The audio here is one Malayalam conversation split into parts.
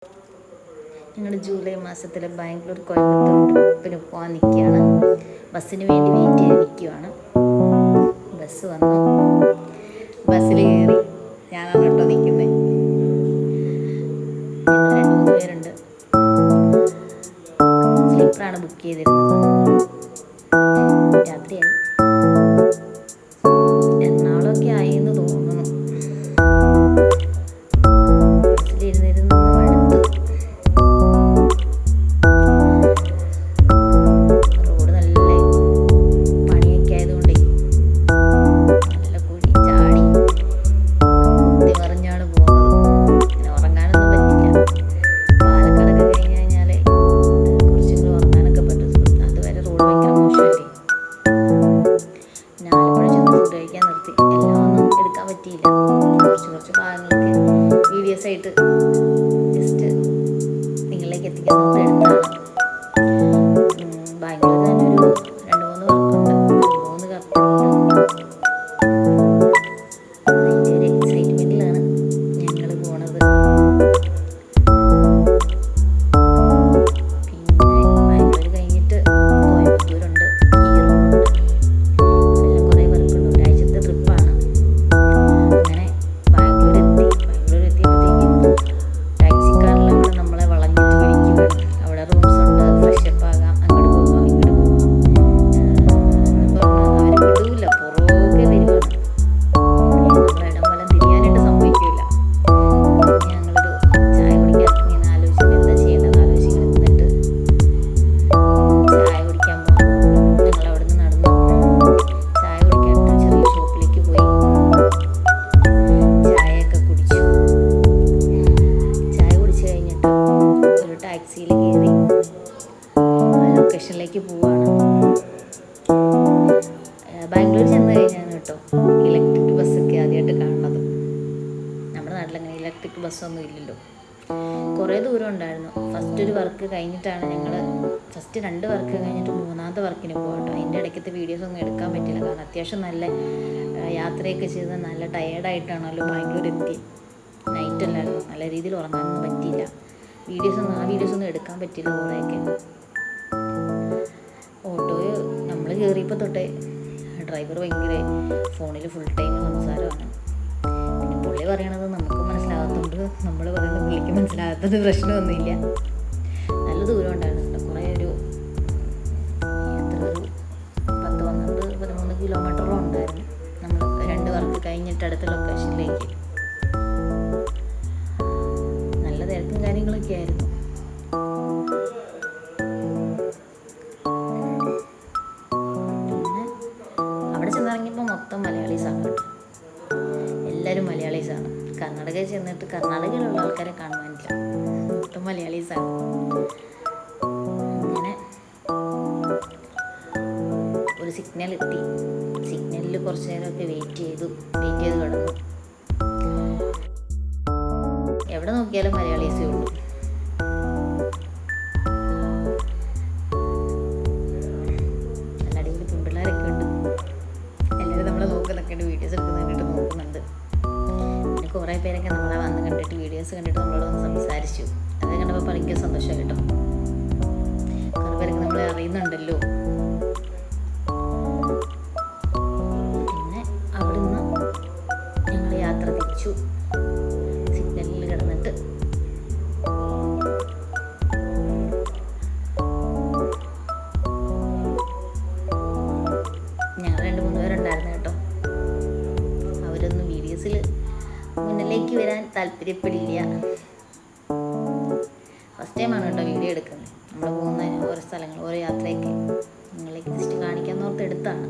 ഞങ്ങൾ ജൂലൈ മാസത്തിൽ ബാംഗ്ലൂർ കോയമ്പത്തൂർ ട്രിപ്പിന് പോകാൻ നിൽക്കുകയാണ്. ബസ്സിന് വേണ്ടി വെയിറ്റ് ചെയ്ത് നിൽക്കുകയാണ്. ബസ് വന്നു, ബസ്സിൽ കയറി. ഞാനാണ് കേട്ടോ നിൽക്കുന്നത്. ഞങ്ങൾ 2-3 പേരുണ്ട്. സ്ലീപ്പറാണ് ബുക്ക് ചെയ്തിരുന്നത്. രാത്രിയായി, എറണാകുളമൊക്കെ ആയി എന്ന് തോന്നുന്നു. ബസ്സിലിരുന്നിരുന്ന് മടുത്തു. റോഡ് നല്ല പണിയൊക്കെ ആയതുകൊണ്ടേ നല്ല കുഴി ചാടി കുത്തി മറിഞ്ഞാണ് പോകുന്നത്. പിന്നെ ഉറങ്ങാനൊന്നും പറ്റില്ല. പാലക്കാടൊക്കെ കഴിഞ്ഞ് കഴിഞ്ഞാൽ കുറച്ചെങ്കിലും ഉറങ്ങാനൊക്കെ പറ്റും. അതുവരെ റോഡ് ഭയങ്കര മോശമല്ലേ. പിന്നെ ആലപ്പുഴ ചെന്ന് ഫുഡ് കഴിക്കാൻ നിർത്തി. എല്ലാം ഒന്നും എടുക്കാൻ പറ്റിയില്ല. കുറച്ച് ഭാഗങ്ങളൊക്കെ വീഡിയോസ് ആയിട്ട് ജസ്റ്റ് നിങ്ങളിലേക്ക് എത്തിക്കാൻ നോക്കി എടുത്താണ്. ബാംഗ്ലൂർ തന്നെ ഒരു 2-3 വർക്കുണ്ട്. 3 കപ്പലുണ്ട്. അതിൻ്റെ ഒരു എക്സൈറ്റ്മെൻറ്റിലാണ് ഞങ്ങൾ പോണത്. പിന്നെ ബാംഗ്ലൂർ കഴിഞ്ഞിട്ട് കോയമ്പത്തൂരുണ്ട്, ഈറോഡുണ്ട്. അതെല്ലാം കുറേ വർക്കുണ്ട്. ഒരാഴ്ചത്തെ ട്രിപ്പാണ്. അങ്ങനെ ബാംഗ്ലൂർ എത്തിയപ്പോഴത്തേക്കും ടാക്സിക്കാരെല്ലാം കൂടെ നമ്മളെ വളഞ്ഞിട്ട് പിടിക്കുകയാണ്. അവിടെ റൂംസ് ഉണ്ട്, ഫ്രഷപ്പ് ആകാം, അങ്ങോട്ട് പോകാം ഇങ്ങോട്ട് പോകാം എന്ന് പറഞ്ഞ് അവർ വിടൂല. പുറകെ വരുവാണ്. നമ്മളെ ഇടം വലം തിരിയാനായിട്ട് സമ്മതിക്കില്ല. ഞങ്ങളൊരു ചായ കുടിക്കാൻ ഇങ്ങനെ ആലോചിച്ചിട്ട് എന്താ ചെയ്യേണ്ടതെന്ന് ആലോചിച്ചിങ്ങനെ നിന്നിട്ട് ചായ കുടിക്കാൻ പോകാം. ഞങ്ങൾ അവിടെ നിന്ന് നടന്നു ചായ കുടിക്കാനായിട്ട് ചെറിയ ഷോപ്പിലേക്ക് പോയി. ചായയൊക്കെ കുടിച്ചു. ചായ കുടിച്ച് കഴിഞ്ഞിട്ട് ഒരു ടാക്സിയിൽ കയറി ലൊക്കേഷനിലേക്ക് പോവാണ്. ബാംഗ്ലൂർ ചെന്ന് കഴിഞ്ഞാണ് കേട്ടോ ഇലക്ട്രിക് ബസ്സൊക്കെ ആദ്യമായിട്ട് കാണുന്നത്. നമ്മുടെ നാട്ടിലങ്ങനെ ഇലക്ട്രിക് ബസ്സൊന്നും ഇല്ലല്ലോ. കുറേ ദൂരം ഉണ്ടായിരുന്നു. ഫസ്റ്റ് ഒരു വർക്ക് കഴിഞ്ഞിട്ടാണ് ഞങ്ങൾ ഫസ്റ്റ് 2 വർക്ക് കഴിഞ്ഞിട്ട് 3ാമത്തെ വർക്കിന് പോകട്ടോ. അതിൻ്റെ ഇടയ്ക്കത്തെ വീഡിയോസ് ഒന്നും എടുക്കാൻ പറ്റില്ല. കാരണം അത്യാവശ്യം നല്ല യാത്രയൊക്കെ ചെയ്ത് നല്ല ടയേർഡായിട്ടാണല്ലോ ബാംഗ്ലൂർ എത്തി. നൈറ്റ് അല്ലായിരുന്നു. നല്ല രീതിയിൽ ഉറങ്ങാനൊന്നും പറ്റിയില്ല. ആ വീഡിയോസൊന്നും എടുക്കാൻ പറ്റില്ല. കുറേയൊക്കെ ഓട്ടോയിൽ നമ്മൾ കയറിയപ്പോൾ തൊട്ടേ ഡ്രൈവർ ഭയങ്കര ഫോണിൽ ഫുൾ ടൈം സംസാരമാണ്. പിന്നെ പുള്ളി പറയണത് നമുക്ക് മനസ്സിലാകാത്തതുകൊണ്ട് നമ്മൾ പറയുന്നത് പുള്ളിക്ക് മനസ്സിലാകാത്തത് പ്രശ്നമൊന്നുമില്ല. നല്ല ദൂരം ഉണ്ടായിരുന്നു. കുറേ ഒരു 10-13 കിലോമീറ്ററോളം ഉണ്ടായിരുന്നു. നമ്മൾ 2 വർക്ക് കഴിഞ്ഞിട്ട് അടുത്ത ലൊക്കേഷനിലേക്ക്. നല്ല തിരക്കും കാര്യങ്ങളൊക്കെ ആയിരുന്നു. പിന്നെ അവിടെ ചെന്നിറങ്ങിയപ്പോൾ മൊത്തം മലയാളീസാണ് കേട്ടോ. എല്ലാവരും മലയാളീസാണ്. കർണാടകയിൽ ചെന്നിട്ട് കർണാടകയിലുള്ള ആൾക്കാരെ കാണുവാനില്ല. മൊത്തം മലയാളീസാണ്. അങ്ങനെ ഒരു സിഗ്നൽ എത്തി. സിഗ്നലിൽ കുറച്ച് നേരമൊക്കെ വെയിറ്റ് ചെയ്ത് കിടന്നു. എവിടെ നോക്കിയാലും മലയാളീസേ ഉള്ളൂ. നല്ല അടിപൊളി പെൺപിള്ളേരൊക്കെ ഉണ്ട്. എല്ലാവരും നമ്മളെ നോക്കുന്നൊക്കെ ഉണ്ട്. വീഡിയോസ് എടുക്കുന്ന കണ്ടിട്ട് നോക്കുന്നുണ്ട്. പിന്നെ കുറേ പേരൊക്കെ നമ്മളെ വന്ന് കണ്ടിട്ട് വീഡിയോസ് കണ്ടിട്ട് നമ്മളോട് വന്ന് സംസാരിച്ചു. അത് കണ്ടപ്പോൾ ഭയങ്കര സന്തോഷം കേട്ടോ. കുറേ പേരൊക്കെ നമ്മളെ അറിയുന്നുണ്ടല്ലോ. പിന്നെ അവിടുന്ന് ഞങ്ങൾ യാത്ര തിരിച്ചു. സിഗ്നലിൽ കിടന്നിട്ട് ഞങ്ങൾ 2-3 പേരുണ്ടായിരുന്നു കേട്ടോ. അവരൊന്നും വീഡിയോസിൽ മുന്നിലേക്ക് വരാൻ താല്പര്യപ്പെടില്ല. ഫസ്റ്റ് ടൈമാണ് കേട്ടോ വീഡിയോ എടുക്കുന്നത്. നമ്മൾ പോകുന്ന ഓരോ സ്ഥലങ്ങൾ ഓരോ യാത്രയൊക്കെ നിങ്ങളിലേക്ക് ജസ്റ്റ് കാണിക്കാമെന്ന് ഓർത്ത് എടുത്താണ്.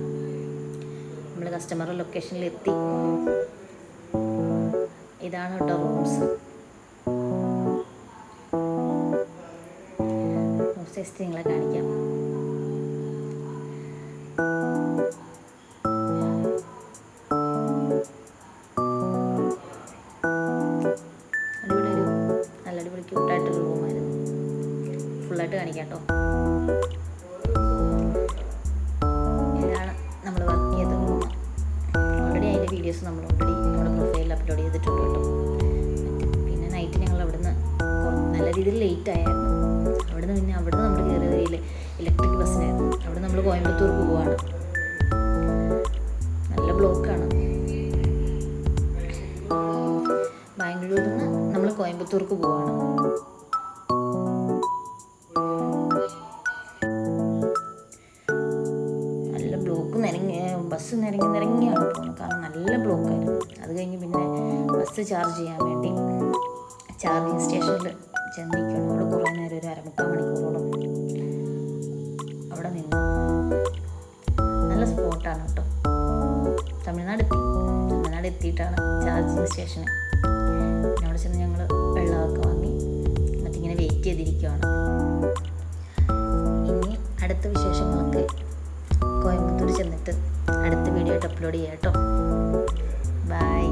നമ്മൾ കസ്റ്റമറുടെ ലൊക്കേഷനിൽ എത്തി. ഇതാണ് കേട്ടോ റൂംസ്. ജസ്റ്റ് നിങ്ങളെ കാണിക്കാം. നല്ല അടിപൊളി ക്യൂട്ടായിട്ടൊരു റൂമായിരുന്നു. ഫുള്ളായിട്ട് കാണിക്കാം കേട്ടോ. ഇതാണ് നമ്മൾ വർക്ക് ചെയ്ത റൂം. ഓൾറെഡി അതിൻ്റെ വീഡിയോസ് നമ്മൾ നമ്മുടെ പ്രൊഫൈലിൽ അപ്ലോഡ് ചെയ്തിട്ടുണ്ട് കേട്ടോ. പിന്നെ നൈറ്റ് ഞങ്ങൾ അവിടുന്ന് നല്ല രീതിയിൽ ലേറ്റ് ആയിരുന്നു. അവിടുന്ന് നമ്മൾ കയറിയത് ഇലക്ട്രിക് ബസ്സിനായിരുന്നു. അവിടെ നമ്മൾ കോയമ്പത്തൂർക്ക് പോവാണ്. നല്ല ബ്ലോക്കാണ്. ബാംഗ്ലൂരിൽ നിന്ന് നമ്മൾ കോയമ്പത്തൂർക്ക് പോവാണ്. നല്ല ബ്ലോക്ക് ബസ് നിരങ്ങിയാണ് പോകുന്നത്. കാരണം നല്ല ബ്ലോക്കായിരുന്നു. അത് കഴിഞ്ഞ് പിന്നെ ബസ് ചാർജ് ചെയ്യാൻ വേണ്ടി ചാർജിങ് സ്റ്റേഷനിൽ ചെന്നിരിക്കണം. അവിടെ കുറേ നേരം, ഒരു 1/4 മണിക്കൂറോളം അവിടെ നിന്നു. നല്ല സ്പോട്ടാണ് കേട്ടോ. തമിഴ്നാട് എത്തിയിട്ടാണ് ചാർജിങ് സ്റ്റേഷന്. പിന്നെ അവിടെ ചെന്ന് ഞങ്ങൾ വെള്ളമൊക്കെ വാങ്ങി എന്നിട്ടിങ്ങനെ വെയിറ്റ് ചെയ്തിരിക്കുകയാണ്. ഇനി അടുത്ത വിശേഷങ്ങളൊക്കെ കോയമ്പത്തൂർ ചെന്നിട്ട് അടുത്ത വീഡിയോ ആയിട്ട് അപ്ലോഡ് ചെയ്യാം കേട്ടോ. ബൈ.